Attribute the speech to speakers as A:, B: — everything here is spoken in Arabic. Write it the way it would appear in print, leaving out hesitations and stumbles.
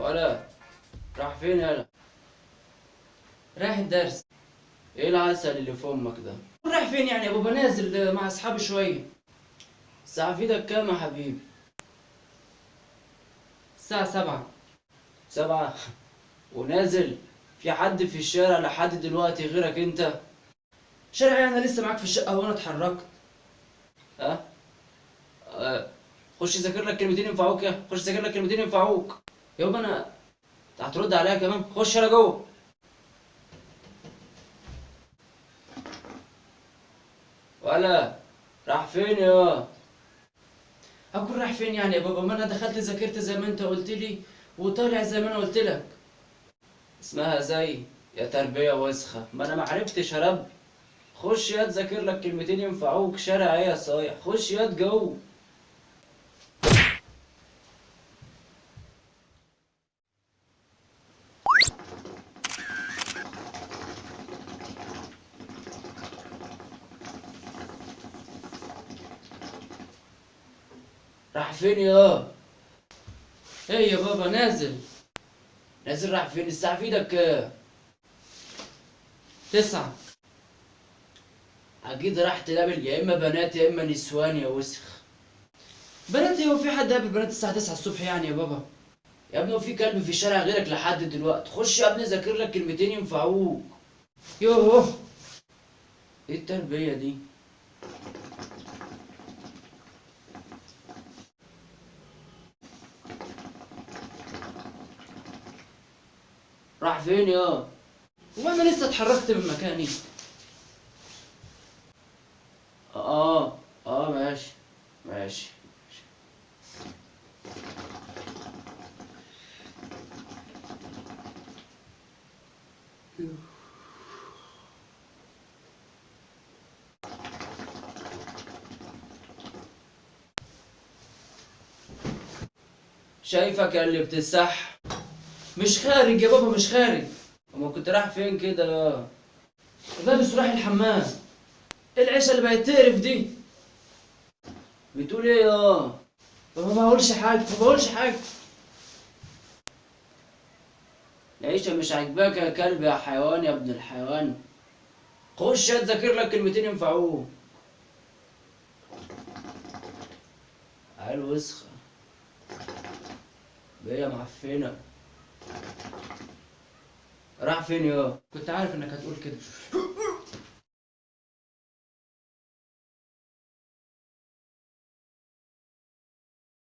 A: ولا راح فين يالا؟ رايح الدرس. ايه العسل اللي في امك ده؟ رايح فين يعني يا بابا؟ نازل مع اصحابي شويه. الساعه في ايدك كام يا حبيبي؟ الساعه 7. 7 ونازل؟ في حد في الشارع لحد دلوقتي غيرك انت؟ شارع انا لسه معاك في الشقه وانا اتحركت. ها؟ أه. خش ذاكر لك كلمتين ينفعوك، خش ذاكر لك كلمتين ينفعوك. يابا انا هترد عليا كمان؟ خش انا جوه. ولا راح فين يا؟ هكون رايح فين يعني يا بابا؟ ما انا دخلت ذاكرت زي ما انت قلت لي وطالع زي ما انا قلت لك. اسمها زي يا تربيه وسخه، ما انا ما عرفتش اربي. خش يا تذاكر لك كلمتين ينفعوك. شارع ايه يا صايع؟ خش يا جو. راح فين يا؟ ايه يا بابا؟ نازل. نازل راح فين؟ الساعه في ايدك كام؟ 9. اكيد راح تقابل يا اما بنات يا اما نسوان يا وسخ. بنات ايه؟ وفي حد قابل بنات الساعه 9 الصبح يعني يا بابا؟ يا ابني وفي كلب في الشارع غيرك لحد دلوقتي؟ خش يا ابني ذاكر لك كلمتين ينفعوك. يوه، ايه التربية دي؟ راح فين يا؟ هو انا لسه اتحركت من مكاني؟ اه ماشي. ماشي. شايفك يا اللي بتسح. مش خارج يا بابا، مش خارج. اما كنت رايح فين كده يا؟ لابس رايح الحمام. ايه العيشه اللي بقت تقرف دي؟ بتقول ايه يا؟ ما بقولش حاجه، ما بقولش حاجه. العيشه مش عاجباك يا كلب يا حيوان يا ابن الحيوان؟ خش تذاكر لك كلمتين ينفعوه. عيل وسخه. بيا معفنه. راح فين يا؟ كنت عارف انك هتقول كده.